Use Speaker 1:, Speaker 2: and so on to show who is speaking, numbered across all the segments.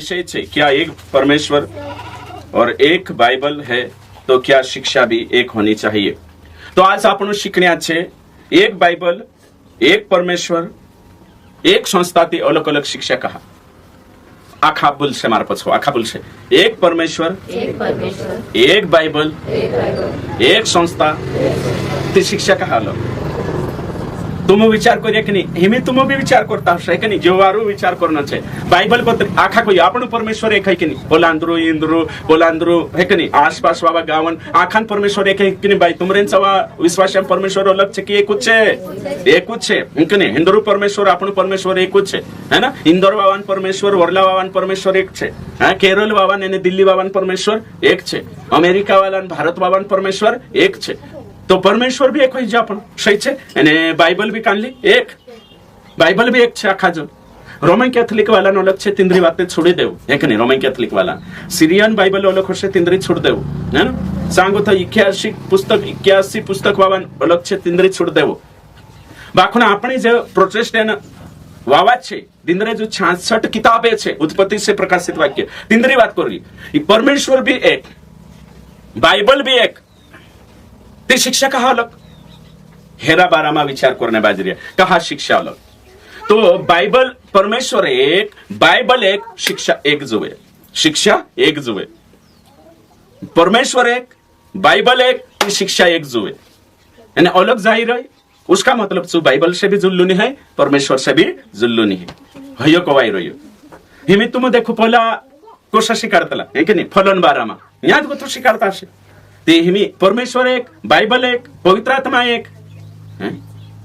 Speaker 1: विषय छे क्या एक परमेश्वर और एक बाइबल है तो क्या शिक्षा भी एक होनी चाहिए। तो आज आपण शिकण्या छे एक बाइबल, एक परमेश्वर, एक संस्था ती अलग अलग शिक्षा कहा। आखा बोलशे मार पछो आखा बोलशे एक परमेश्वर, एक बाइबल, एक संस्था ती शिक्षा कहा अलग। तुम विचार करिए कि नहीं, हिमी तुम भी विचार करता हशे कि नहीं, जेवारू विचार करना छे। बाइबल पत्र आखा कोई आपण परमेश्वर एक है कि नहीं, पोलांद्रो इंद्रो पोलांद्रो है कि नहीं, आसपास वावा गावन आखान परमेश्वर एक है कि नहीं। भाई तुमरे सवा विश्वास परमेश्वर अलग छे कि एक छे, एक छे कि नहीं। हिंदू परमेश्वर आपण परमेश्वर एक छे है ना। इंदौर वावान परमेश्वर, वरला वावान परमेश्वर एक छे, हां केरल वावान ने दिल्ली वावान परमेश्वर एक छे, अमेरिका वालान भारत वावान परमेश्वर एक छे। तो परमेश्वर भी एक होई आपण सही छे અને બાઇબલ भी કાનલી એક, બાઇબલ भी એક છે આખા જો। રોમન કેથોલિક વાલાનો અલગ છે, તિંદરી વાતે છોડી દેવું હે કે નહીં। રોમન કેથોલિક વાલા સિરિયન બાઇબલ અલગ હશે, તિંદરી છોડ દેવું હે ને। सांगो तो 81 पुस्तक वावान अलग છે, તિંદરી છોડ દેવું। બાખુના આપણે જે પ્રોટેસ્ટન્ટ વાવા છે તિંદરે जो 66 किताबें છે उत्पत्ति से प्रकाशित वाक्य તિંદરી વાત કરી। ये परमेश्वर भी एक, बाइबल भी एक, ते शिक्षा कहा अलग। हेरा बारा में विचार करने बाजरी कहा शिक्षा अलग। तो बाइबल परमेश्वर एक, बाइबल एक, शिक्षा एक जुए, शिक्षा एक जुए। परमेश्वर एक, बाइबल एक, शिक्षा एक जुए यानी अलग जाहिर है। उसका मतलब जो बाइबल से भी जुल्लू नहीं है, परमेश्वर से भी जुल्लू नहीं है। हयो कवाई रहियो हिमी तुम देखो पहला कोशा शिकारतला है कि नहीं, फलन बारा में याद को तो शिकारता है ते हिमी परमेश्वर एक, बाइबल एक, पवित्र आत्मा एक,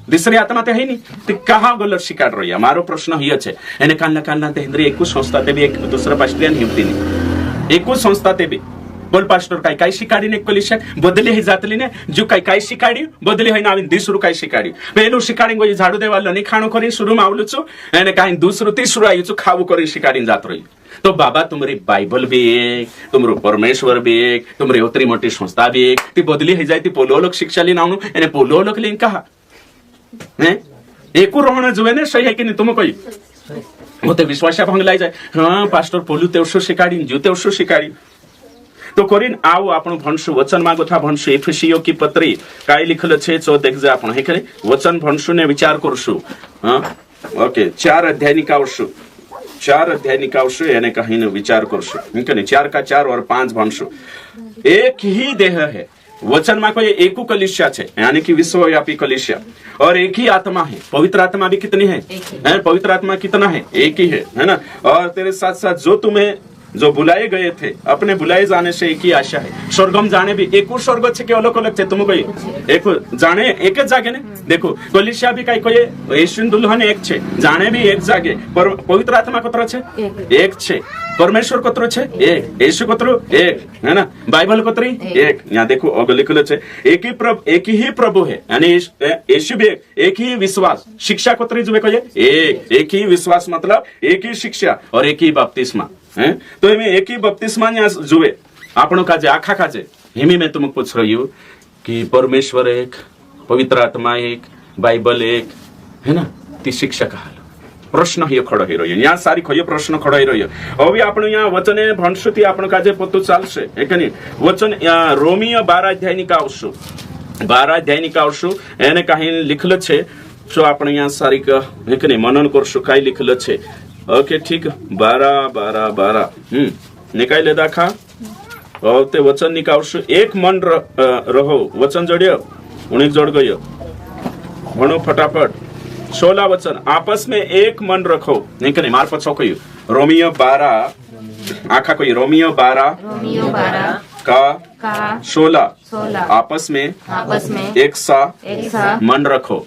Speaker 1: दूसरी आत्मा ते है नहीं। ते कहा गलत शिकार रही। मारो प्रश्न ही छे एने कालना ते हिंद्री एकू संस्था ते भी एक दूसरा पास्टरियन हिमती नहीं एकू संस्था ते भी बोल पास्टर काय शिकाडी ने कलिशा बदली ही जातली ने जो काय शिकाडी बदली है ना आविन दिसरू काय शिकाडी पेलू शिकाडी गो झाडू देवाल नहीं खाणो करी शुरू में आवलू छु एने काय दूसरू तीसरू आयु छु खावू करी शिकाडी जात रही। तो बाबा तुम्हारी बाइबल भी एक, तुमरो परमेश्वर भी एक, तुमरी उतरी मोटी संस्था भी एक, ती बदली ही जाती पोलोलक शिक्षा ली नावनु एने पोलोलक लिन कहा हैं एकू रहण जुए ने सही है कि नहीं। तुम कोई होते विश्वास भंगलाई जाए हां पास्टर पोलू तेवसो शिकाडी जो तेवसो शिकाडी। तो कोरिन आओ आपण भणसु वचन मागो था भणसु एफेसियो की पत्री काय लिखल छे चो देख जे आपण हे करे वचन भणसु ने विचार करसु। हां ओके 4 अध्याय निकावसु, 4 अध्याय निकावसु यानी कहीं विचार करसु इनके 4 का 4 और 5 भणसु। एक ही देह है, वचन में कोई एकू कलिसिया छे यानी कि विश्वव्यापी कलिसिया, और एक ही आत्मा है। पवित्र आत्मा भी कितनी है, पवित्र आत्मा कितना है, एक ही है ना। और तेरे साथ साथ जो तुम्हें जो बुलाए गए थे अपने बुलाए जाने से एक ही आशा है। स्वर्गम जाने भी एक स्वर्ग छे के अलग अलग छे, तुम कोई एक जाने एक जागे ने देखो कलिसिया भी कई कोई यीशु दुल्हन एक छे, जाने भी एक जागे, पर पवित्र आत्मा कतरो छे एक छे, परमेश्वर कतरो छे एक, यीशु कतरो एक है ना, बाइबल कतरी एक। यहाँ देखो अग लिखल छे एक ही प्रभु है यानी यीशु भी एक ही विश्वास, शिक्षा कतरी जुए कहिए एक ही विश्वास मतलब एक ही शिक्षा और एक ही बपतिस्मा है। तो इमे एक ही बपतिस्मा जुए आपनो काजे आखा काजे हिमी में तुमको पूछ रही हूँ कि परमेश्वर एक, पवित्र आत्मा एक, बाइबल एक है ना, ती शिक्षा कहा प्रश्न ही खड़ो ही रही यहाँ सारी खो प्रश्न खड़ो ही रही। अभी आपण यहाँ वचने भणसुती आपण काजे पतो चालशे है कि नहीं। वचन रोमियो 12 अध्याय निकावशु, 12 अध्याय निकावशु एने कहीं लिखल छे जो आपण यहाँ सारी है कि नहीं मनन करशु काई लिखल छे। ओके ठीक 12 निकाल ले दाखा और ते वचन निकावशु एक मन रहो वचन जोड़ियो उन्हें जोड़ गयो भणो फटाफट 16 वचन आपस में एक मन रखो नहीं करे मार पछो कोई रोमियो 12 आखा कोई रोमियो 12 का 16 आपस में एक सा मन रखो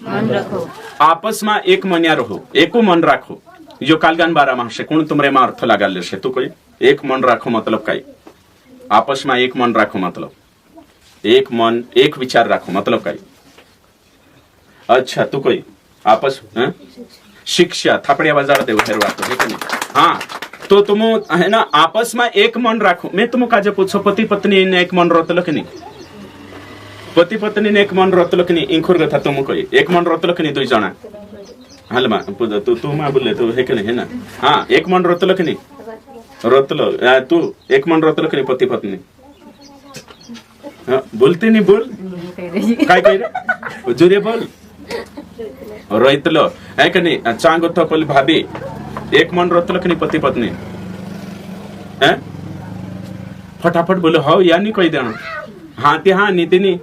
Speaker 1: आपस में एक मनिया रहो एको मन राखो। जो कालगान 12 माह से कौन तुमरे में अर्थ लगा ले से तू कोई एक मन राखो मतलब कई आपस में एक मन राखो मतलब एक मन एक विचार राखो मतलब कई। अच्छा तू कोई आपस शिक्षा थापड़िया बाजार दे उधर बात है कि हाँ। तो तुम है ना आपस में एक मन राखो। मैं तुम काजे पूछो पति पत्नी ने एक मन रोतलो कि नहीं, पति पत्नी ने एक मन रोतलो कि नहीं, इंखुर था तुम कोई एक मन रोतलो कि नहीं, 2 जना हाल मा तू मा बोले तो है कि नहीं है ना। हाँ एक मन रोतलो कि नहीं रोतलो तू एक मन रोतलो की पती पत्नी बोलते नहीं बोल काय कह रे जोरे बोल रोतलो है कि नहीं चांग तो बोल भाभी एक मन रोतलो की पति पत्नी है फटाफट बोलो हो या नहीं कही देना हाँ ती हाँ नीति नहीं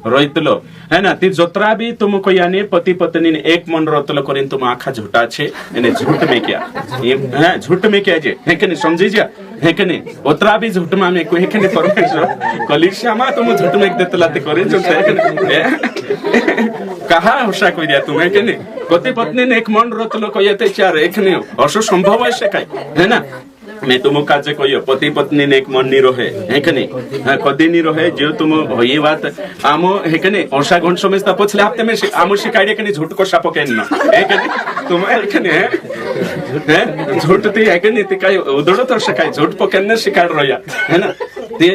Speaker 1: रोतलो है ना ती जोत्रा भी तुमको यानी पति पत्नी ने एक मन रोतलो करीन तुम आखा झूठा छे इन्हें झूठ में क्या है झूठ में क्या जे है कि नहीं समझी जा है कि नहीं उतरा भी झूठ में कोई है कि नहीं परमेश्वर कलिश्यामा तुम झूठ में एक देते लाते करे जो कहा होशा कोई दिया तुम्हें कि नहीं पति पत्नी ने एक मन रोतलो को ये चार एक नहीं असो संभव है से है ना मैं तुम काजे कहियो पति पत्नी ने एक मन नहीं रहे है कि नहीं कदी नहीं रहे जो तुम ये बात आमो है कि नहीं ओषा घंट समझता पछले हफ्ते में आमो शिकायत कि नहीं झूठ को सापो के ना है कि नहीं तुम है कि नहीं है झूठ ती है कि नहीं ती काय उदड़ो तो शिकायत झूठ पकड़ने शिकायत रहा है ना ते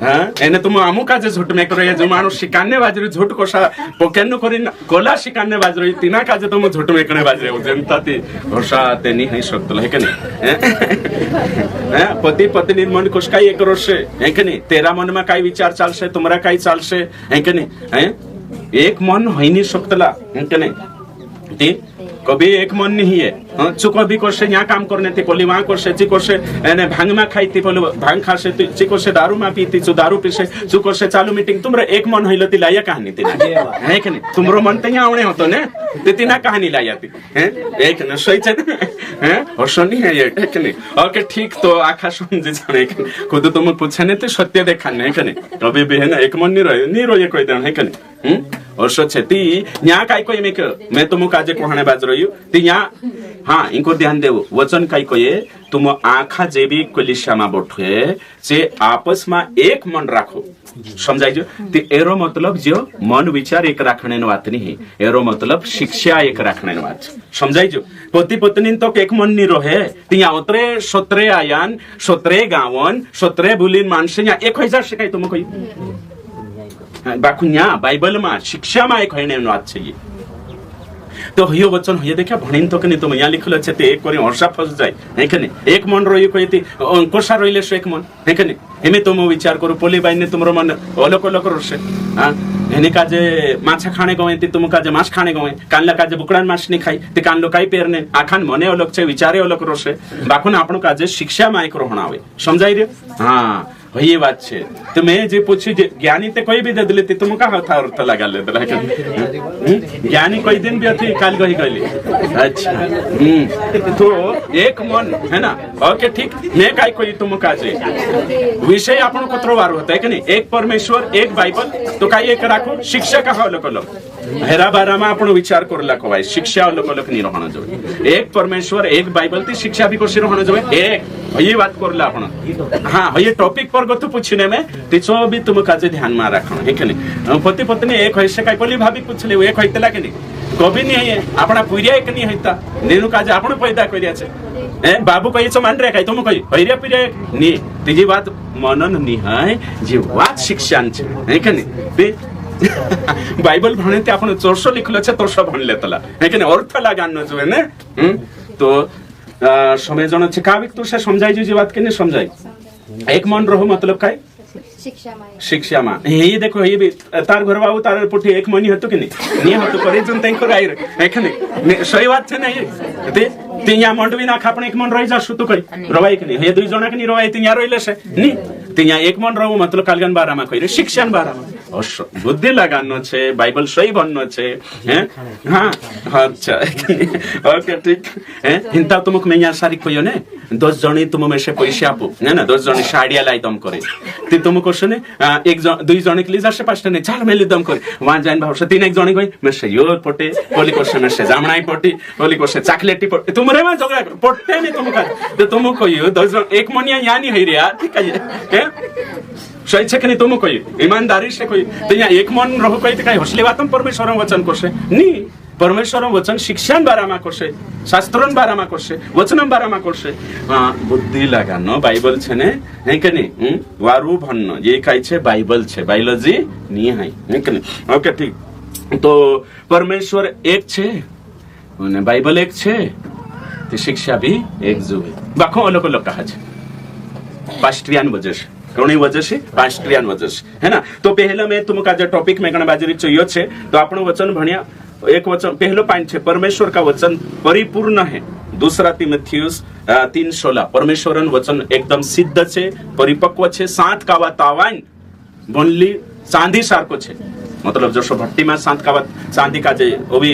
Speaker 1: हाँ एने तुम आमु काजे झूठ में करो जो मानो शिकाने बाजरी झूठ को पकड़ने करी कोला शिकाने बाजरी तीना काजे तुम झूठ में करने बाजरे जनता ती घोषा ते नहीं है सकतो है कि नहीं पति पत्नी मन कुछ का एक रोशे है कि नहीं तेरा मन में काई विचार चालशे तुम्हारा काई चालशे है कि नहीं है एक मन होई नहीं सकतला है कि नहीं ती कभी एक मन नहीं है चु कभी कोसे यहाँ काम करने थे कोली वहां कोसे ची कोसे एने भांग में खाई थी बोलो भांग खासे ची कोसे दारू में पीती चु दारू पीसे चु कोसे चालू मीटिंग तुमरे एक मन होइलो ती लाया कहानी थी है कि नहीं तुमरो मन ते यहाँ आवणे होतो ने ते ना कहानी लाया थी हैं एक न सही छे हैं हर्षो नहीं है ये है कि नहीं ओके ठीक तो आखा समझे जाने खुद तुम पूछे ने ते सत्य देखाने है कि नहीं कभी भी है ना एक मन नहीं रोए कोई देन है कि नहीं और सोचे ती यहाँ काय कोई मैं तुम काजे कोहने बाज रही हूँ ती यहाँ हाँ इनको ध्यान देवो वचन काय कोई तुम आखा जे भी कलिसियामा बैठे जे आपस में एक मन राखो समझाइजो ती एरो मतलब जो मन विचार एक राखने न बात नहीं है एरो मतलब शिक्षा एक राखने न बात समझाइजो पति पत्नी तो एक मन नहीं रहे ती यहाँ उतरे सतरे आयान सतरे गावन सतरे बुलिन मानसे यहाँ 1000 शिकाय तुम कोई बाकुन्या बाइबल में शिक्षा में एक होने बात चाहिए तो यो वचन ये देखा भणिन तो कनी तुम यहाँ लिखल अच्छे ते एक करे हर्षा फस जाए है कि नहीं एक मन रही कोई थी कोसा रहिले सो एक मन है कि नहीं एमे तुम विचार करो पोली बाई ने तुमरो मन अलग अलग रोसे हां हेने काजे माछा खाने गवे ती तुम काजे माछ खाने गवे कानला काजे बुकड़ान माछ नहीं खाई ते कानलो काई पेरने आखान मने अलग छे विचारे अलग रोसे बाकुन आपणो काजे शिक्षा में एक रोहणा आवे समझाई रे हां ये बात छे तो मैं जे पूछी जे ज्ञानी ते कोई भी दे दिले ती तुम का था अर्थ लगा ले ज्ञानी कोई दिन भी अथी काल गही गली अच्छा तो एक मन है ना ओके ठीक मैं काय कोई तुम का जे विषय आपण कतरो बार होता है कि नहीं एक परमेश्वर एक बाइबल तो काय एक राखो शिक्षा का अलग अलग हेरा बारा में आपण विचार करला को भाई शिक्षा अलग अलग नहीं रहना जो एक परमेश्वर एक बाइबल ती शिक्षा भी कोसी रहना जो एक ये बात करला आपण हां ये टॉपिक पर गतो पूछने में तिचो भी तुम काजे ध्यान में रखना है कि नहीं पति पत्नी एक है से काय बोली भाभी पूछले एक होइतला कि नहीं कभी नहीं है आपना पुरिया एक नहीं होइता नेनु काजे आपण पैदा करिया छे ए बाबू कहि छ मान रे काय तुम कहि हैरिया पिरिया नी तिजी बात मनन नि है जे बात शिक्षान छे है कि नहीं बाइबल भणे ते आपण 400 लिखलो छे 300 भणले तला है कि नहीं अर्थ लगानो जो ने तो समय जण छे काविक तो से समझाई जो बात के नहीं समझाई एक मन रहो मतलब काय शिक्षा में ये देखो ये भी तार घर बाबू तार पुठी एक मनी हतो कि नहीं हतो करे जन तई को राई है कि नहीं सही बात छे नहीं ते यहाँ मंडवी ना खापण एक मन रही जा सुतु कई रवाई कि नहीं ये दुई जना के नहीं रवाई ते यहाँ रहिले से नहीं ते यहाँ एक मन रहू मतलब कालगन बारा में कइरे शिक्षण बारा में बुद्धि लगानो छे बाइबल सही बननो छे हैं हां अच्छा ओके ठीक है हिंता तुमक मैं यहाँ सारी कोयो ने 10 जणी तुम में से पैसे आपो है ना 10 जणी साड़िया लाई दम करे ती तुम क्वेश्चन एक दुई जणी के लिए जासे पास्टर ने चाल मेली दम करे वहां जाइन भाव से तीन एक जणी गई में से यो पटे ओली क्वेश्चन में से जामनाई पटी ओली क्वेश्चन चॉकलेटी पटी तुमरे में झगड़ा पट्टे नहीं तुम का तो तुम कहियो 10 जण एक मनिया यानी नहीं है रे यार ठीक है सही छे कि नहीं तुम कहि ईमानदारी से कोई तो यहाँ एक मन रहो कोई तो कहीं हौसले बातम परमेश्वर वचन करसे नहीं परमेश्वर वचन शिक्षण बारा में करसे शास्त्रन बारा में करसे वचनम बारा में करसे बुद्धि लगानो बाइबल छे ने है कि नहीं वारू भन्नो ये काई छे बाइबल छे बायोलॉजी नहीं है कि नहीं ओके ठीक तो परमेश्वर एक छे ने बाइबल एक छे तो शिक्षा भी एक जुए बाखो अलग अलग कहा जाए पास्ट्रियन वजह से कोनी वजह से पास्ट्रियन वजह से है ना। तो पहला मैं तुमका जो टॉपिक में गण बाजरी चाहिए छे तो आपनो वचन भणिया एक वचन पहलो पॉइंट छे परमेश्वर का वचन परिपूर्ण है। दूसरा तीमुथियुस 3:16 परमेश्वरन वचन एकदम सिद्ध छे परिपक्व छे सात कावा तावान बनली चांदी सारको छे मतलब जसो भट्टी में सात कावा चांदी का जे ओबी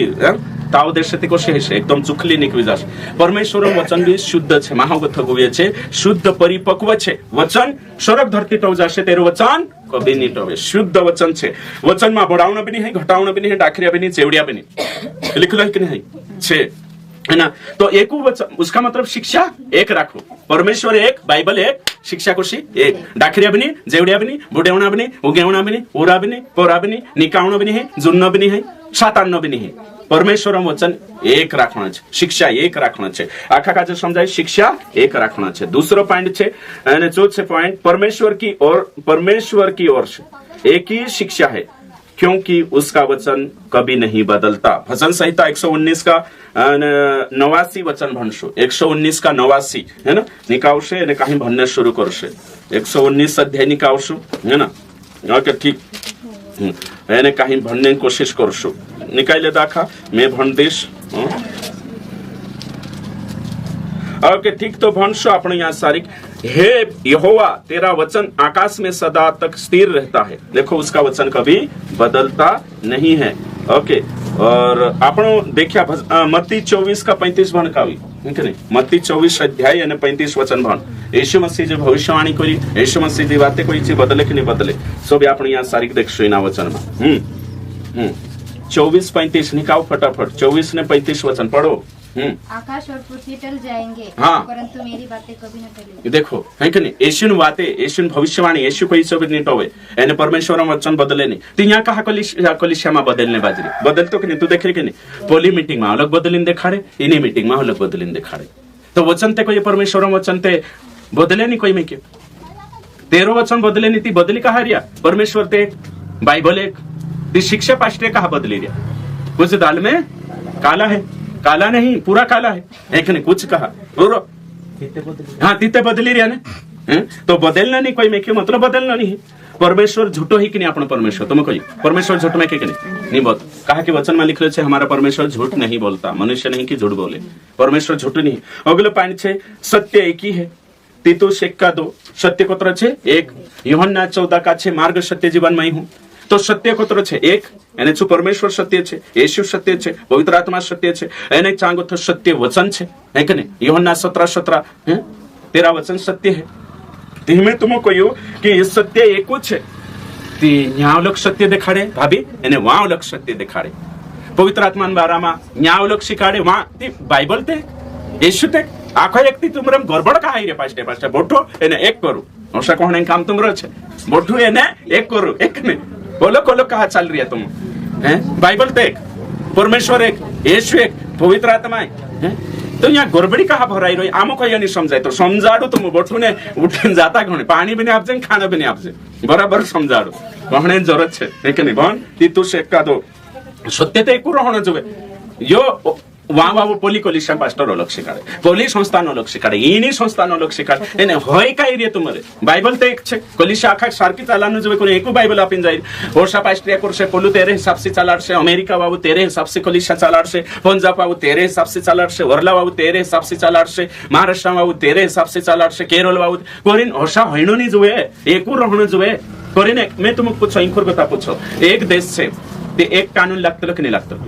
Speaker 1: ताव देश ते को शेष एकदम चुखली निकवी जाश परमेश्वर वचन भी शुद्ध छे महागथ गुवे छे शुद्ध परिपक्व छे वचन स्वर्ग धरती टव जाशे तेरो वचन कभी नहीं टवे शुद्ध वचन छे वचन में बढ़ावना भी नहीं है घटावना भी नहीं है डाखरिया भी नहीं चेवड़िया भी नहीं लिखलो है कि नहीं छे है ना। तो एक वचन उसका मतलब शिक्षा एक राखो परमेश्वर एक बाइबल एक शिक्षा कोशी एक डाखरिया भी नहीं जेवड़िया भी नहीं बुढ़ेवना भी नहीं उगेवना भी नहीं ओरा भी नहीं पोरा भी नहीं निकावना भी नहीं है जुन्न भी नहीं है सातान्न भी नहीं है परमेश्वर वचन एक राखना छे शिक्षा एक राखना छे आखा का जो समझाय शिक्षा एक राखना छे। दूसरो पॉइंट छे અને जो छे पॉइंट परमेश्वर की ओर से एक ही शिक्षा है क्योंकि उसका वचन कभी नहीं बदलता। भजन संहिता 119 का 89 वचन भणशो 119 का 89 है ना निकावशे અને काही भणने शुरू करशे 119 अध्याय निकावशो है ना ओके ठीक એને काही भणने कोशिश करशो निकाले दाखा मैं भण देश ओके ठीक तो भणशो आपण यहाँ सारिक हे यहोवा तेरा वचन आकाश में सदा तक स्थिर रहता है देखो उसका वचन कभी बदलता नहीं है ओके। और आपनो देखिया मत्ती 24 का 35 भण कावी ठीक है मत्ती 24 अध्याय और 35 वचन भण यीशु मसीह जो भविष्यवाणी करी यीशु मसीह जी बातें कोई बदले कि नहीं बदले सब आप यहाँ सारिक देखशो इना वचन में 24-35 निकाओ फटाफट 24 ने 35 वचन पढ़ो।
Speaker 2: आकाश और पृथ्वी टल जाएंगे
Speaker 1: हाँ
Speaker 2: परंतु मेरी बातें कभी न टलेंगी।
Speaker 1: देखो है कि नहीं यीशु बातें यीशु भविष्यवाणी यीशु कोई सब नहीं टोवे एने परमेश्वर वचन बदले नहीं तो यहाँ कहा कलिसिया में बदलने बाजरी बदल तो कि नहीं तू देखे कि नहीं पोली मीटिंग में अलग बदलीन दिखाड़े इन्हीं मीटिंग में अलग बदलीन दिखाड़े तो वचन ते कोई परमेश्वर वचन ते बदले नहीं कोई में क्यों तेरो वचन बदले नहीं ती बदली कहा रिया परमेश्वर ते बाइबल एक ती शिक्षा पास्टे कहा बदली रिया कुछ दाल में काला है काला नहीं पूरा काला है एक ने कुछ कहा हाँ तीते बदली रिया ने तो बदलना नहीं कोई में क्यों मतलब बदलना नहीं परमेश्वर झूठो ही कि नहीं अपना परमेश्वर तुम कही परमेश्वर झूठ में के नहीं बोल कहा कि वचन में लिख रहे हमारा परमेश्वर झूठ नहीं बोलता मनुष्य नहीं कि झूठ बोले परमेश्वर झूठ नहीं। अगले पॉइंट छे सत्य एक ही है तीतुस 1:2 सत्य कोत्र छे एक यूहन्ना 14 का छे मार्ग सत्य जीवन में हूँ तो सत्य कोत्र छे एक एने छू परमेश्वर सत्य छे येशू सत्य छे पवित्र आत्मा सत्य छे एने चांगो तो सत्य वचन छे है कि नहीं यूहन्ना 17:17 हैं तेरा वचन सत्य है धीमे तुम कहो कि ये सत्य एक छे ती न्याय लोग सत्य दिखाड़े भाभी एने वहां लोग सत्य दिखाड़े पवित्र आत्मा बारा में न्याय लोग शिखाड़े वहां बाइबल ते येशू ते आखो एक ती तुमरम गड़बड़ कहा रे पास्टे पास्टे बोठो एने एक करू औसा कोने काम तुमरो छे बोठो एने एक करू एक ने बोलो कोलो कहा चल रही है तुम हैं बाइबल तो एक परमेश्वर एक येशू एक पवित्र आत्मा है तो यहाँ गड़बड़ी कहा भराई रही आमो को ये नहीं समझाए तो समझाड़ू तुम बोठू ने उठे जाता घणे पानी भी नहीं आपसे खाना भी नहीं आपसे बराबर समझाड़ू कहने जरूरत है कि नहीं बहन ती तू से का दो सत्य तो एक रहना जो यो वहां बाबू पोली कलिसिया पास्टर अलग शिकाड़े पोली संस्थान अलग शिकाड़े इनी संस्थान अलग शिकाड़े एने होय काई रे तुमरे बाइबल तो एक छे कलिसिया आखा सारकी चालानो जो कोने एको बाइबल आपिन जाई ओरसा पास्टर कोरसे पोलू तेरे हिसाब से चालाड़ से अमेरिका बाबू तेरे हिसाब से कलिसिया चालाड़ से पंजाब बाबू तेरे हिसाब से चालाड़ से वरला बाबू तेरे हिसाब से चालाड़ से महाराष्ट्र बाबू तेरे हिसाब से चालाड़ से केरल बाबू कोरिन ओरसा होइनो नहीं जुए एको रहनो जुए कोरिन मैं तुमको पूछो इंखुर बता पूछो एक देश से ते एक कानून लागतो कि नहीं लागतो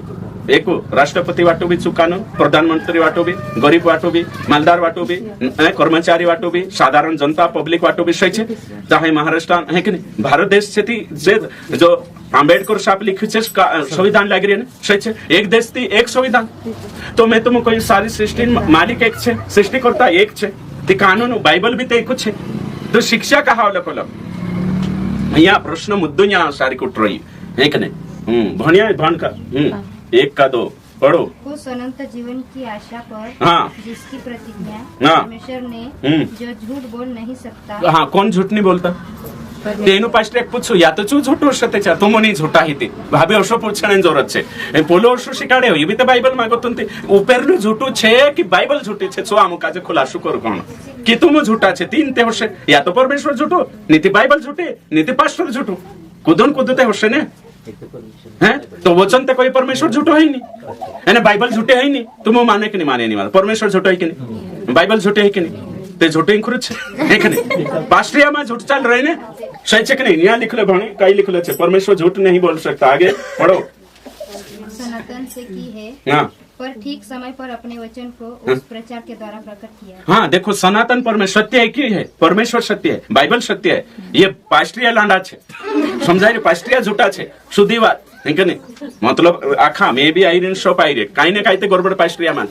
Speaker 1: एक राष्ट्रपति वाटो भी कानून प्रधानमंत्री वाटो भी गरीब वाटो भी मालदार वाटो भी कर्मचारी वाटो भी साधारण जनता पब्लिक वाटो भी सही है चाहे महाराष्ट्र है कि नहीं भारत देश से जो आंबेडकर साहब लिखे संविधान लग रही है सही है एक देश थी एक संविधान तो मैं तुम कोई सारी सृष्टि मालिक एक छे सृष्टिकर्ता एक छे ते कानून बाइबल भी तो एक छे तो शिक्षा कहा यहाँ प्रश्न मुद्दों यहाँ सारी कुट रही है कि नहीं भणिया भण का 1:2 पढ़ो
Speaker 2: उस अनंत जीवन की आशा पर
Speaker 1: हाँ
Speaker 2: जिसकी प्रतिज्ञा
Speaker 1: हाँ
Speaker 2: परमेश्वर ने जो झूठ बोल नहीं सकता
Speaker 1: हाँ कौन झूठ नहीं बोलता तेनु पास्टर पूछू या तो चू झूठो शकते चा तुम नहीं झूठा ही थी भाभी ओशो पूछने जरूरत छे पोलो ओशो शिकाडे हो ये भी तो बाइबल मागो तुमते ऊपरनु झूठो छे कि बाइबल झूठी छे सो आमु काजे खुलासो करू कोन कि तुम झूठा छे तीन ते होशे या तो परमेश्वर झूठो नीति बाइबल झूठे नीति पास्टर झूठो कुदन कुदते होशे ने हैं तो वचन ते कोई परमेश्वर झूठो है नहीं यानी बाइबल झूठे है नहीं तुम माने कि नहीं माने नहीं माने परमेश्वर झूठो है कि नहीं बाइबल झूठे है कि नहीं ते झूठे ही खुरुच है कि नहीं पास्टरिया में झूठ चल रहे ने सही है कि नहीं यहाँ लिख ले भणी कई लिख ले परमेश्वर झूठ नहीं बोल सकता आगे पढ़ो
Speaker 2: सनातन से की है
Speaker 1: हाँ
Speaker 2: पर ठीक समय पर अपने वचन को उस प्रचार के द्वारा प्रकट किया
Speaker 1: हाँ देखो सनातन परमेश्वर सत्य है की है परमेश्वर सत्य है बाइबल सत्य है ये पास्टरिया लांडा छे समझाय रे पास्टरिया झूठा छे शुद्धी बात है कि नहीं मतलब आखा मे बी आईरिन शॉप आईरे काई ने काई ते गड़बड़ पास्टरिया में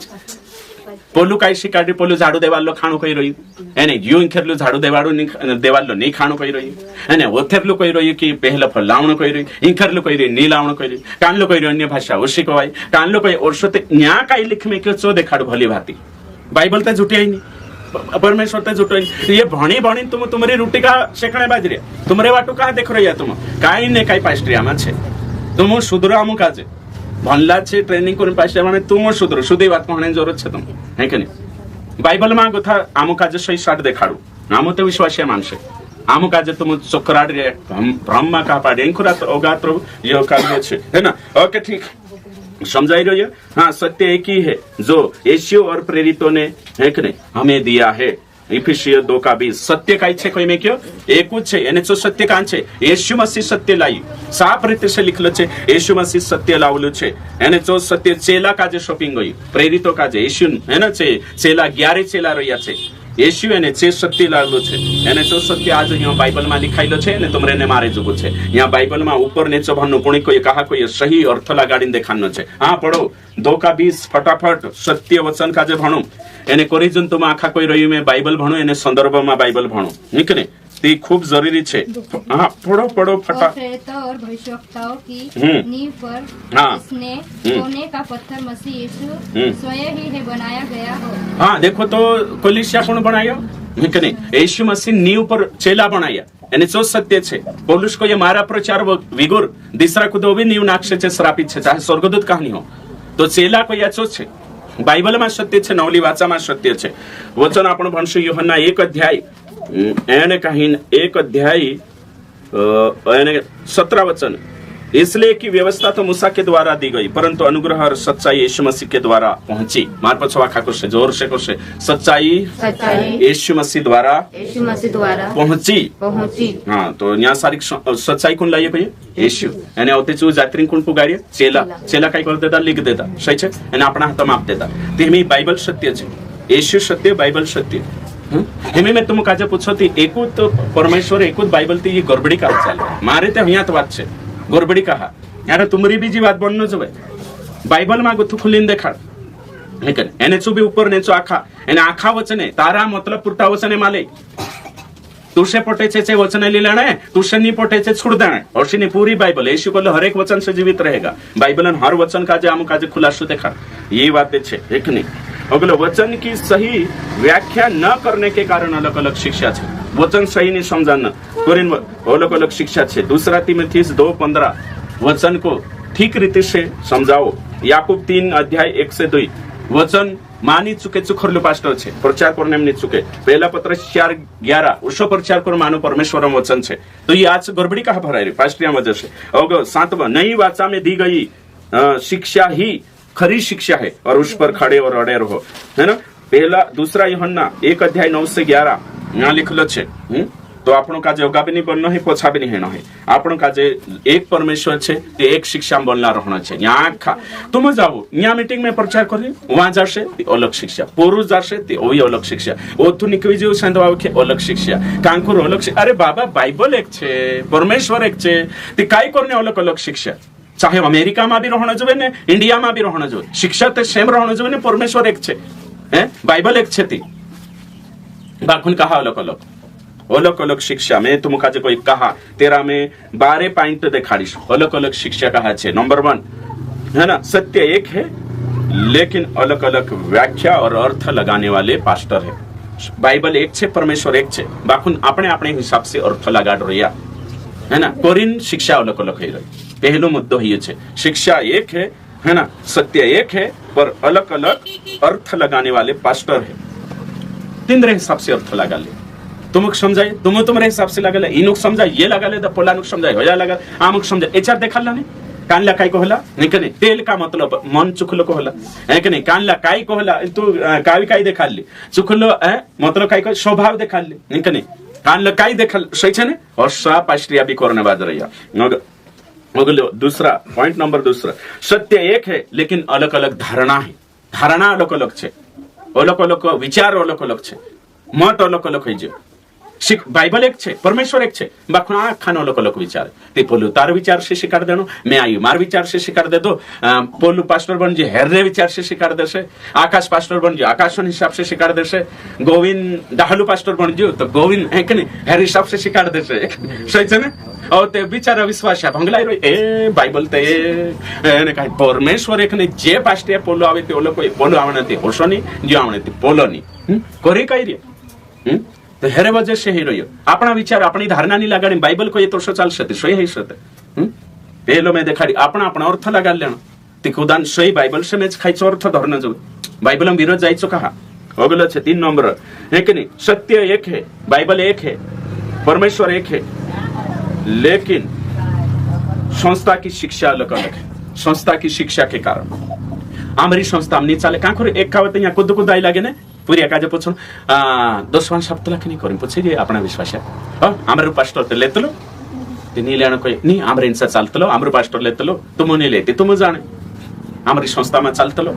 Speaker 1: पोलू काई शिकाडी पोलू झाड़ू देवालो खाणो कई रही एने यू इंखेरलू झाड़ू देवालो नहीं खाणो कई रही एने ओथेरलू कई रही कि पहला फल लावणो कई रही इंखेरलू कई रही नी लावणो कई रही कानलो कई रही अन्य भाषा ओशी कोवाई कानलो कई ओरसोते न्या काई लिख में क्यों चो देखाडू भली भांति बाइबल ते झूठी आई नहीं परमेश्वर ते झूठो ये भणी भणी तुम तुम्हारी रोटी का सेकणे बाजरे तुम्हारे वाटू का देख रही है तुम काई ने काई पास्टरिया में छे तुम सुधरो आमु काजे भनला छे ट्रेनिंग करून पास्टर माने तुम सुधरो सुधी बात कहणे जरूरत छे तुम है कि नहीं बाइबल में कथा आमु काजे सही साट देखाडू आमु ते विश्वासी मानसे आमु काजे तुम चोकराड रे ब्रह्मा का पाडे इंखुरा तो ओगात प्रभु यो कार्य छे है ना ओके ठीक समझाई रही है हाँ सत्य एक ही है जो यीशु और प्रेरितों ने है कि नहीं हमें दिया है इफिसियो 2:20 सत्य का इच्छे कोई में क्यों एक छे एने जो सत्य कान छे यीशु मसीह सत्य लाई साफ रीते से लिखलो छे यीशु मसीह सत्य लावलो छे एने जो सत्य चेला का जे शॉपिंग गई प्रेरितों का जे यीशु है ना छे चेला 11 चेला रहिया छे यीशु एने जे सत्य लावलो छे एने जो सत्य आज यहाँ बाइबल में लिखाइलो छे ने तुमरे ने मारे जुगो छे यहाँ बाइबल में ऊपर नेचो भन्नु पुणी कोई कहा कोई सही अर्थ लगाडीने देखानो छे हाँ पढ़ो 2:20 फटाफट सत्य वचन का जे भणो एने कोरिजन तुम आखा कोई रही में बाइबल भणो एने संदर्भ में बाइबल भणो ठीक ने ते खूब जरूरी छे हाँ पढ़ो पढ़ो फटा
Speaker 2: और भविष्यवक्ताओं की नींव पर
Speaker 1: हाँ
Speaker 2: इसने सोने का पत्थर मसीह यीशु स्वयं ही है बनाया गया हो
Speaker 1: हाँ देखो तो कोलिसिया कौन बनाया ठीक नहीं यीशु मसीह नींव पर चेला बनाया एने जो सत्य छे पौलुस को ये मारा प्रचार विगुर दूसरा को दो भी नींव नाक्षे छे श्रापित छे चाहे स्वर्गदूत कहानी हो तो चेला को याचो छे बाइबल में सत्य छे नवली वाचा में सत्य छे वचन आपण भणसु यूहन्ना 1 अध्याय एने कहीं 1 अध्याय एने 17 वचन इसलिए कि व्यवस्था तो मूसा के द्वारा दी गई परंतु अनुग्रह और सच्चाई यीशु मसीह के द्वारा पहुंची मार पछवा खाको से जोर से कोसे सच्चाई यीशु मसीह द्वारा पहुंची हाँ तो यहाँ सारी सच्चाई कौन लाइए भैया यीशु यानी होते चू जात्री कौन पुगाड़िए चेला काई कर देता लिख देता सही छे यानी अपना हाथ में आप देता तेमी बाइबल सत्य छे यीशु सत्य बाइबल सत्य हेमे मैं तुम काजे पूछो थी एकूत तो परमेश्वर एकूत बाइबल थी ये गड़बड़ी का चल मारे ते हिया तो बात छे गड़बड़ी कहा यार तुमरी बीजी बात बननो जबे बाइबल में गुथु खुलीन देखा लेकिन एने चो भी ऊपर नेचो आखा एने आखा वचने तारा मतलब पुरता वचने माले तुसे पटे छे वचन ले लेना है तुसे नहीं पटे छे छोड़ देना है और सिने पूरी बाइबल यीशु को हर एक वचन से जीवित रहेगा बाइबल हर वचन का जे आम का जे खुलासो देखा ये बात छे एक नहीं अगले वचन की सही व्याख्या न करने के कारण अलग अलग शिक्षा छे वचन सही नहीं समझाना कोरिन अलग अलग शिक्षा छे दूसरा तीमुथियुस 2:15 वचन को ठीक रीति से समझाओ याकूब 3 अध्याय 1 से 2 वचन मानी चुके चुखरलू पास्टर छे प्रचार करने में नहीं चुके पहला पत्रस 4:11 उसो प्रचार कर मानो परमेश्वर वचन छे तो ये आज गड़बड़ी कहा भराई रे पास्टरिया वजह से अगो 7वां नई वाचा में दी गई शिक्षा ही खरी शिक्षा है और उस पर खड़े और अड़े रहो है ना पहला दूसरा यूहन्ना 1 अध्याय 9 से 11 यहाँ लिखलो छे तो आपनो का जे होगा भी नहीं बनना है पोछा भी नहीं है ना है आपनो का जे एक परमेश्वर छे ते एक शिक्षा में बोलना रहना छे यहाँ खा तुम जाओ यहाँ मीटिंग में प्रचार करी वहां जाशे ते अलग शिक्षा पुरुष जाशे ते ओही अलग शिक्षा ओथु निकवी जेव संतवा के अलग शिक्षा कांकुर अलग शिक्षा अरे बाबा बाइबल एक छे परमेश्वर एक छे ते काई करने अलग अलग शिक्षा चाहे अमेरिका में भी रहना जोवे ने इंडिया में भी रहना जोवे शिक्षा ते सेम रहना जोवे ने परमेश्वर एक छे हैं बाइबल एक छे ती बाकुन कहा अलग अलग शिक्षा में तुम का कोई कहा तेरा में 12 पॉइंट दिखाड़ीश अलग अलग शिक्षा कहा छे नंबर 1 है ना सत्य एक है लेकिन अलग अलग व्याख्या और अर्थ लगाने वाले पास्टर है बाइबल एक छे, परमेश्वर एक छे, बाखुन अपने अपने हिसाब से अर्थ लगाड़ रहा है ना। कोरिन शिक्षा अलग अलग है रही। पहलो मुद्दो ये छे, शिक्षा एक है ना, सत्य एक है, पर अलग अलग अर्थ लगाने वाले पास्टर है। तीन हिसाब से अर्थ लगा ले, तुमक समझाए तुम्हारे हिसाब से लगा ले, इनुक समझाए ये लगा ले, पोलानुक समझाए हो लगा, आमुक समझाए एचार देखा ला नहीं, कानला काय को होला नहीं कने, तेल का मतलब मन चुखलो को होला है कने, कानला काय को होला तू कावी काय देखा ली, चुखलो है मतलब काय को स्वभाव देखा ली नहीं कने, कानला काय देखा सही छे ने, और सा पास्ट्रिया भी करने बाद रहिया। अगलो दूसरा पॉइंट नंबर दूसरा, सत्य एक है लेकिन अलग अलग धारणा है, धारणा अलग अलग छे, अलग अलग विचार अलग अलग छे, मत अलग अलग है। जो बाइबल एक छे, परमेश्वर एक छे, बाखुना खानो अलग अलग विचार, ते पोलू तार विचार से शिकार देनो, मैं आई मार विचार से शिकार दे दो, पोलू पास्टर बन जे हेरे विचार से शिकार देसे, आकाश पास्टर बन जे आकाशन हिसाब से शिकार देसे, गोविंद डाहलू पास्टर बन जो तो गोविंद है कि नहीं हेर हिसाब से शिकार देसे, सही छे ने। और ते बिचारा विश्वास है भंगलाई रो ए बाइबल ते ने कहीं परमेश्वर एक ने जे पास्टर पोलो आवे ते ओलो कोई पोलो आवने ते होशोनी जो आवने ते पोलोनी कोरी कई रे तो हेरे वजह से ही रहियो, अपना विचार अपनी धारणा नहीं लगानी, बाइबल को ये तो सो चाल सकते सोई है सकते पहलो में देखाड़ी अपना अपना अर्थ लगा लेना, ते खुदान सोई बाइबल से मैच खाइचो अर्थ धरना जो बाइबल में विरोध जाइचो कहा अगला छे। 3 नंबर है कि नहीं, सत्य एक है, बाइबल एक है, परमेश्वर एक है, लेकिन संस्था की शिक्षा अलग अलग है। संस्था की शिक्षा के कारण हमारी संस्था हमने चाले कांखोर एक कावत यहाँ कुद कुद आई लगे ने पूरी एकाजे पूछो 10 सप्ताह नहीं करें पूछे जे अपना विश्वास है हमारे पास्टर ते लेतलो ते नी लेना कोई नहीं हमारे इनसे चलतलो हमारे पास्टर लेतलो तुम नहीं लेते तुम जाने हमारी संस्था में चलतलो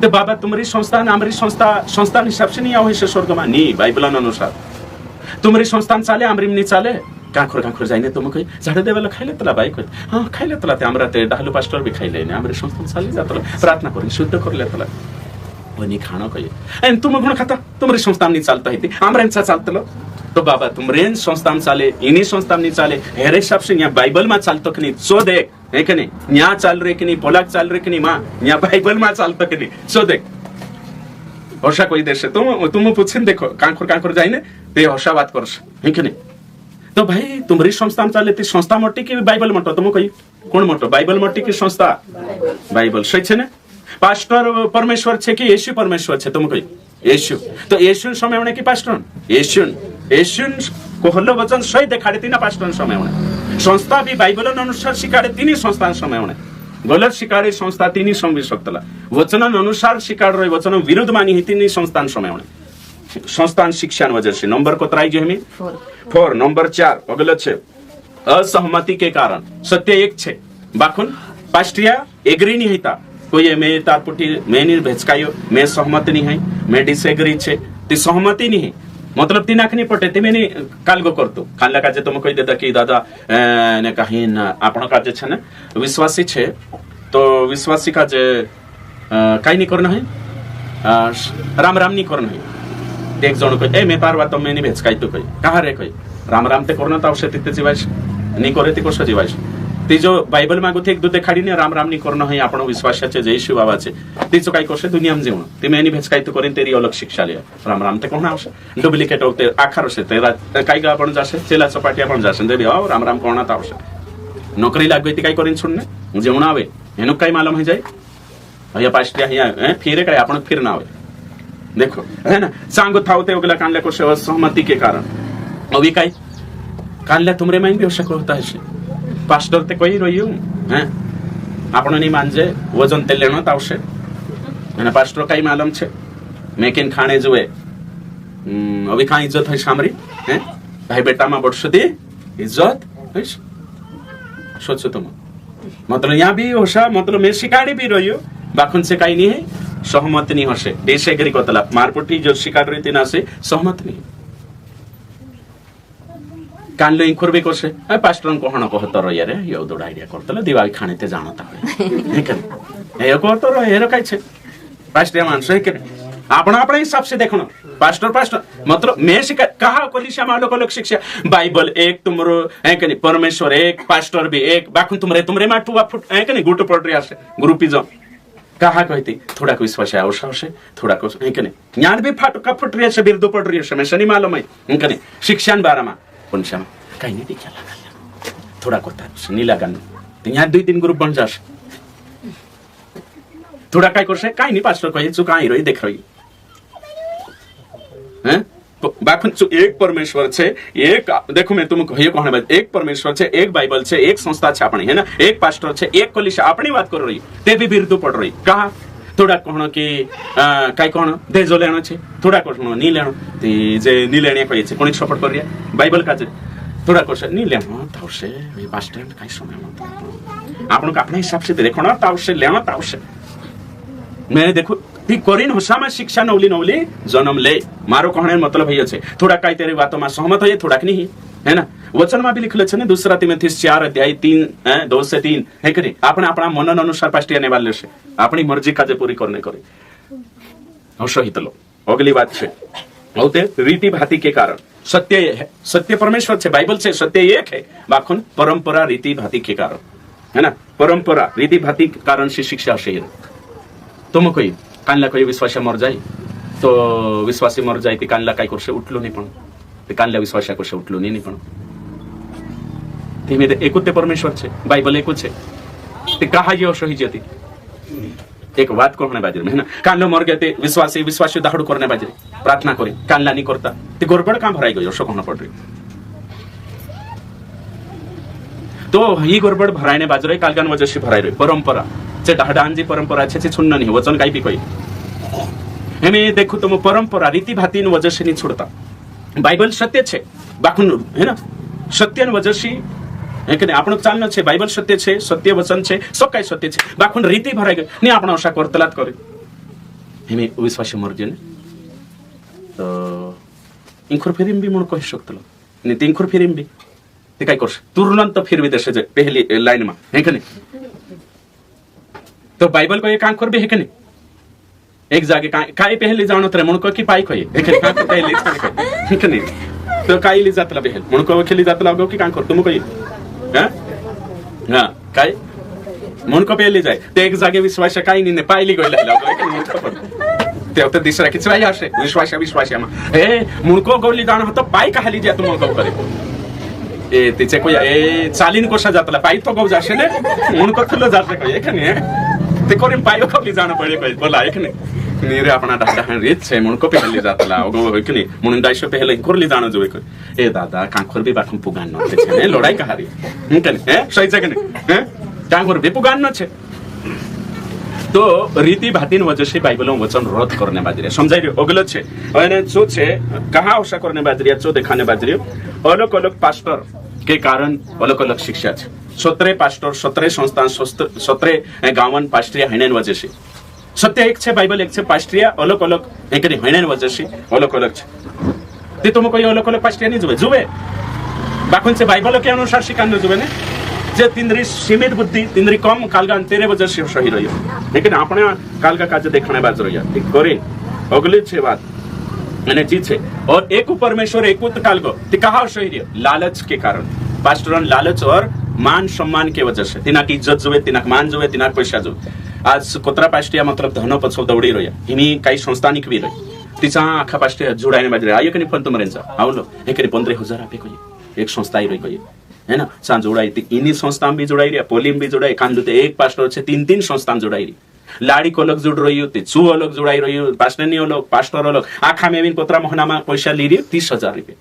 Speaker 1: ते बाबा तुम्हारी संस्था हमारी संस्था हिसाब से नहीं आओ है स्वर्ग में नहीं बाइबल अनुसार तुम्हारी संस्थान चाले हमारी नहीं चाले कांखोर जाइने तुम कोई झाड़े देवाला खाइले तला बाई कोई हाँ खाइले तला ते हमरा ते डाहलू पास्टर भी खाइले ने हमारी संस्थान चाली जातला प्रार्थना करी शुद्ध कर ले तला वनी खाना कोई एन तुम गुण खाता तुम्हारी संस्थान नहीं चलता है हमरा इनसा चलतलो तो बाबा तुम्हारे संस्थान चाले इन्हीं संस्थान नहीं चाले हेरे हिसाब से यहाँ बाइबल में चलतो कि नहीं सो देख है कि नहीं यहाँ चल रहे कि नहीं पोलाक चल रहे कि नहीं माँ यहाँ बाइबल में चलतो कि नहीं सो देख हर्षा कोई देश तुम पूछे देखो कांखोर जाइने ते हर्षा बात कर है कि नहीं तो भाई तुम्हारी संस्थान चाले ती संस्था मोटी की बाइबल मोटो तुम कही कौन मोटो बाइबल मोटी की संस्था बाइबल सही छे ने पास्टर परमेश्वर छे कि यीशु परमेश्वर छे तुम कही यीशु तो यीशु समय होने की पास्टर यीशु को हल्लो वचन सही देखाड़े तीना पास्टर समय होने संस्था भी बाइबल अनुसार शिकाड़े तीनी संस्थान समय होने गलत शिकारे संस्था तीनी संबि सकतला वचन अनुसार शिकाड़ रहे वचन विरुद्ध मानी ही तीनी संस्थान समय होने संस्थान शिक्षा वजह से नंबर को तराई जो हमें 4 नंबर 4 अगला छे असहमति के कारण सत्य एक छे बाखुन पास्ट्रिया एग्री नहीं होता कोई मैं तारपुटी मैं नहीं भेचकायो मैं सहमत नहीं है मैं डिसएग्री छे ती सहमति नहीं मतलब तीन आँख नहीं पटे ती मैंने काल गो करतो कानला काजे तुम कही देता कि दादा ने कहीं आपण काजे छे ने विश्वासी छे तो विश्वासी काजे काई नहीं करना है राम राम नहीं करना है एक जण कोई ए मैं तार तो मैं नहीं भेचकाई तो कोई कहा रे कोई राम राम ते करना तावशे तिथे जीवायश नहीं करे ती कसो जीवायश ती जो बाइबल मागो थे एक दो देखाड़ी ने राम राम नहीं करना है आपण विश्वासाचे जय शिव बाबाचे ती जो काही कसे दुनिया में जेवण ती मैं नहीं भेचकाई तो करीन तेरी अलग शिक्षा ले राम राम ते कोण आवशे डुप्लिकेट होते आखार से तेरा काही गा आपण जासे चेला चपाटी आपण जासे देबी आओ राम राम कोणा तावशे नौकरी लागवे ती काही करीन सुनने जेवण आवे एनो काही मालूम है जाय या पास्टिया या फिरे काय आपण फिर ना आवे देखो है ना सांगो थावते ओगला कानले को सहमति के कारण अभी काई कानले तुमरे माइन भी आवश्यक होता है पास्टर ते कोई रहियो हैं आपण नहीं मानजे वजन ते लेनो तावशे है ना पास्टर काई मालूम छे मेकिन खाने जुए अभी का इज्जत है सामरी हैं भाई बेटा मा बडसुदी इज्जत है सोचो तुम मतलब यहाँ भी होशा मतलब मैं शिकाड़ी भी रहियो बाखुन से काई नहीं है सहमत नहीं हसे डिसएग्री करतला मारपुटी जो शिकार रीति ना से सहमत नहीं कान लो इंखुर भी कोसे ए पास्टर को हण कहत र यारे यो दोड आइडिया करतला दिवाली खाने ते जानता है ए को तो हेरो काई छे पास्टर मानस है के आपण आपण हिसाब से देखनो पास्टर मतलब मैं शिका कहा कोलिशा मालो को लोक शिक्षा बाइबल एक तुमरो है के परमेश्वर एक पास्टर भी एक बाखुन तुमरे माटू फुट है के गुट पड़ रही आसे ग्रुपिज्म कहा कहती थोड़ा को विश्वास आवश्यक है थोड़ा को कने ज्ञान भी फट रही है बिरदो पड़ रही है शनि मालूम है कने शिक्षण बारा में पुनशा कहीं नहीं दिखा लगा थोड़ा करता नहीं लगा यहाँ 2-3 ग्रुप बन जाश थोड़ा काय करसे काय नहीं पास्टर कहे चुक आई रही देख रही हैं बाखुन एक परमेश्वर छे एक देखो मैं तुमको ये कहने बात एक परमेश्वर छे एक बाइबल छे एक संस्था छे अपनी है ना एक पास्टर छे एक कलीसिया अपनी बात कर रही ते भी विरुद्ध पड़ रही कहा थोड़ा कहणो कि काय कहणो दे जो लेनो छे थोड़ा कहणो नी लेनो ते जे नी लेने कहे छे कोनी सपोर्ट कर रिया बाइबल का छे थोड़ा कोसे नी लेनो तावसे वे पास्टर काय समय मत आपन का अपने हिसाब से देखो ना तावसे लेनो तावसे मैं देखो ती कोरिन होसामा शिक्षा नौली जन्म ले मारो कहने मतलब है छे थोड़ा काय तेरी बातों में सहमत है थोड़ा कि नहीं है ना वचन में भी लिखले छे ने दूसरा तिमोथेयुस 4:3 2 से 3 है कि नहीं अपना अपना मन अनुसार पास्टिया ने वाले से अपनी मर्जी का जे पूरी करने करे सहित लो अगली बात छे होते रीति भांति के कारण सत्य है सत्य परमेश्वर छे बाइबल से सत्य एक है बाखुन परंपरा रीति भांति के कारण है ना परंपरा रीति भांति के कारण से शिक्षा से तुम कोई कानला कोई विश्वास मर जाए तो विश्वासी मर जाए ते कानला काय करसे उठलो नहीं पण ते कानला विश्वास करसे उठलो नहीं पण ते एकूच ते परमेश्वर छे बाइबल एकूच छे ते कहा ये सही जती एक बात कहने बाजरे है ना कानलो मर गए ते विश्वासी दाहड़ू करने बाजरे प्रार्थना करे कानला नहीं करता ते गड़बड़ काम भराई गयो सो कहना पड़ रही तो ही गड़बड़ भरायने बाजरे कालगान वजह से भराई रही परंपरा जे ढाडांजी परंपरा छे छुन्न नहीं वचन काई भी कोई हमें देखो तुम परंपरा रीति भांति न वजह से नहीं छोड़ता बाइबल सत्य छे बाखुन है ना सत्य न वजह से है कि आपण चालनो छे बाइबल सत्य छे सत्य वचन छे सब काई सत्य छे बाखुन रीति भराई गई नहीं आपण आशा करतलात करे हमें विश्वास मर्जी ने तो इंखुर फिरिम भी मुण कहि शकतलो नि तिंखुर फिरिम भी ते काय करस तुरंत फिर विदेश जे पहली लाइन में है कि नहीं तो बाइबल को ये काम कर भी है कि नहीं एक जागे काय पहले जानो तरे मुनको की पाई कोई एक काम तो पहले है कि नहीं तो काय ली जातला बेहल मुनको खेली जातला गो की काम कर तुम कोई हां हां काय मुनको पहले जाए तो एक जागे विश्वास काय नहीं ने पाईली गइला लागो मुनको ते होते दिसरा की चला यासे विश्वास में ए मुनको गोली जानो तो पाई का हाली जा तुम गो करे ए तिचे कोई ए चालीन कोशा जातला पाई तो गो जाशे ने मुनको थलो जाते कोई एक नहीं ते कोरिम पायो कबली जाना पड़े कोई बोला एक नहीं नीरे अपना डाटा रीत छे मुनको पहले जातला ओगो हो कि नहीं मुन दाइसो पहले कोरली जानो जोय कोई ए दादा कांखर भी बाठम पुगान न छे ने लड़ाई कहारी कने है सही जगह ने हैं कांखर भी पुगान न छे तो रीति भांति वजह से बाइबल वचन रद्द करने बाजरे समझाई रहे अगलो छे અને जो छे कहां आशा करने बाजरे जो दिखाने बाजरे अलग अलग पास्टर के कारण अलग अलग शिक्षा छे 17 पास्टर 17 संस्थान 17 गावन पास्ट्रिया हैनेन वजह से सत्य एक छे बाइबल एक छे पास्ट्रिया अलग अलग एकरी हैनेन वजह से अलग अलग छे ते तुम कोई अलग अलग पास्ट्रिया नहीं जुवे बाकुन से बाइबल के अनुसार शिकान जुवे ने जे तिंद्री सीमित बुद्धि तिंद्री कम कालगान तेरे वजह से सही रही लेकिन अपने कालगा काज देखने बाज रही ठीक करे अगली छे बात मैंने चीज छे और एक परमेश्वर एक कालगो ते कहा सही रही लालच के कारण पास्टरन लालच और मान सम्मान के वजह से तिना की इज्जत जुवे तिना मान जुवे तिना पैसा जुवे आज कोतरा पास्टिया मतलब धनो पछो दौड़ी रही हिनी काही संस्थानिक भी रही तिचा आखा पास्टिया जुडायने बाजरे आयो कनी फोन तुमरेंचा आवलो एकरी 15000 आपे कोई एक संस्था ही रही कोई है ना सा जोड़ाई थी इन्हीं संस्था भी जुड़ाई रही पोलिम भी जुड़ाई कांदुते एक पास्टर से 3 संस्था जुड़ाई रही लाड़ी को अलग जुड़ रही होती छू अलग जुड़ाई रही हो पास्टर नहीं अलग पास्टर अलग आखा में कोतरा महीना में पैसा ली रही 30,000 रुपये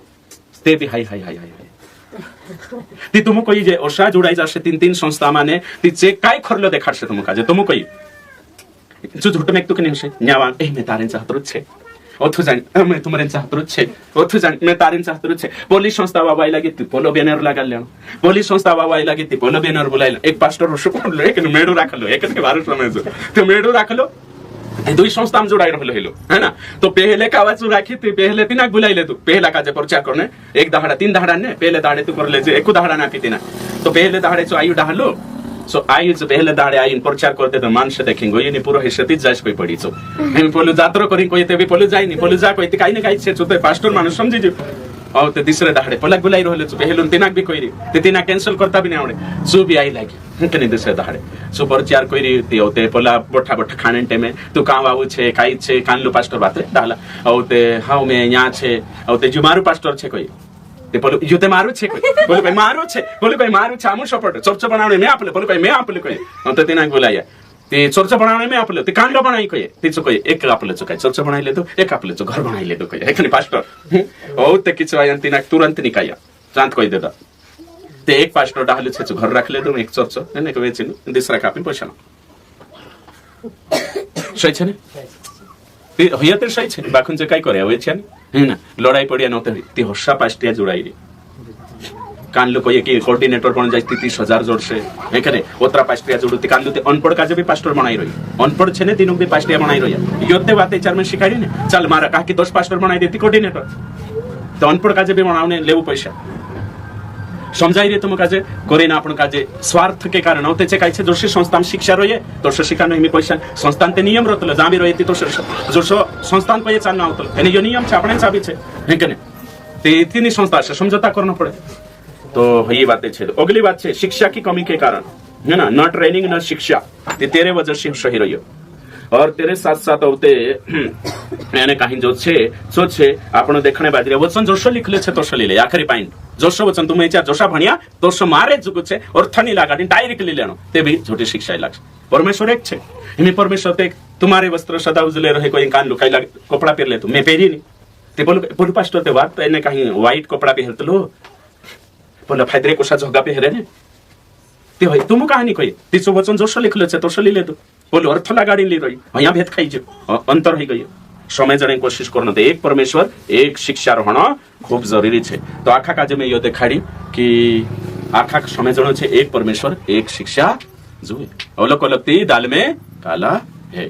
Speaker 1: ते भी हाई हाई हाई हाई ती तुम कोई जे ओसा जुड़ाई जासे 3 संस्था माने ती जे काय खरलो देखाडसे तुम का जे तुम कोई जो झूठ में तो कने होसे न्यावा ए मैं तारेन चाहत छे ओथु जान मैं तुमरेन चाहत छे ओथु जान मैं तारेन चाहत छे पुलिस संस्था बाबाई लागि ती पोलो बैनर लगा लेनो पुलिस संस्था बाबाई लागि ती पोलो बैनर बुलाइला एक पास्टर रोशो कोले एक मेडो राखलो एक के बारे समय जो तो मेडो राखलो दुई संस्था में जुड़ाई रहलो हेलो है ना तो पहले का आवाज राखी थी पहले तिना बुलाइले तू पहला का जे प्रचार करने एक दहाड़ा 3 दहाड़ा ने पहले दहाड़े तू कर ले जे एक दहाड़ा ना पीतिना तो पहले दहाड़े जो आयु डालो सो आयु जो पहले दहाड़े आयु प्रचार करते तो मानस देखेंगे ये पूरा हिस्सेती जाइस कोई पड़ी छो हम पोलो जात्रा करी कोई ते भी पोलो जाई नि पोलो जा कोई ते काई ने काई छे तो पास्टर मानुस समझी जो और ते तीसरे दहाड़े पलक बुलाई रहले छो पहले तिना भी कोई रे ते तिना कैंसिल करता भी नहीं आवड़े जो भी आई लागी कनी दुसरे दहाडे सुपर चार कोई ती होते पोला बोठा बोठा खाने टेमे तू काम आऊ छे काई छे कानलो पास्टर बाते डाला औते हाउ में यहाँ छे औते जुमारू पास्टर छे कोई ते बोलो युते मारू छे कोई बोलो कोई मारू छे बोलो कोई मारू छे आमु सपोर्ट चर्च बनाउने में आपले बोलो कोई में आपले कोई औते तिना बोलाया ते चर्च बनाउने में आपले ते कानलो बनाई कोई तिचो कोई एक आपले चो काई चर्च बनाइले तो एक आपले चो घर बनाइले तो कोई एकनी पास्टर औते किछो आयन तिना तुरंत निकाया शांत कोई देदा ते एक पास्टर डाहले छे घर राखले तो एक चर्च ने को वेचिनु दुसरा कापी पैसा सही छे ने ती होया ते सही छे बाखुन जे काय करे होय छे ने ना लड़ाई पड़िया नते ती हर्षा पास्टिया जुड़ाई रे कान लो कोई के कोऑर्डिनेटर पण जाई 30,000 जोड़ से एकरे ओतरा पास्टिया जुड़ती कान ते अनपढ़ काजे भी पास्टर बनाई रही अनपढ़ छे ने तीनों भी पास्टिया बनाई रही योते बाते चार में सिखाई ने चल मारा का कि 10 पास्टर बनाई देती कोऑर्डिनेटर तो अनपढ़ काजे भी बनावने लेवो पैसा समझाई रे तुम काजे करे ना आपण काजे स्वार्थ के कारण होते छे कायछे जोशी संस्थान शिक्षा रोये तो शिक्षा नहीं मी पैसा संस्थान ते नियम रतल जामी रोये ती तो जो संस्थान को ये चालना होतल एने यो नियम छे आपण चाबी छे हे कने ते इतनी संस्था से समझौता करना पड़े तो ये बातें छे अगली बात छे शिक्षा की कमी के कारण है ना न ट्रेनिंग न शिक्षा ते तेरे वजह से सही रहियो और तेरे साथ साथ होते यानी कहीं जो छे सो छे आपण देखणे बाजरे वचन जोशो लिखले छे तो ले आखरी पॉइंट जोशो वचन तुम चार जोशा भणिया तो मारे जुगु छे और थनी लागाडी डायरेक्टली लेनो ते भी झूठी शिक्षा लाग परमेश्वर एक छे इमे परमेश्वर ते तुम्हारे वस्त्र सदा उजले रहे कोई कान लुकाई लागे कपड़ा पहन ले तू मैं पहरी नहीं ते बोलो पास्टर ते बात एने कहीं व्हाइट कपड़ा पहनतलो बोला फायदरे कोसा झोगा पहरे ने ते होय तुम कहानी कोई तिचो वचन जोशो लिखले छे तो ले तू बोलो अर्थ लगाडी ले रही यहाँ भेद खाई अंतर हो गई समय जने कोशिश करना एक परमेश्वर एक शिक्षा रहना खूब जरूरी है तो आखा काजे में यो देखाड़ी कि आखा समय जनो छे एक परमेश्वर एक शिक्षा जुए अलग अलग ती दाल में काला है।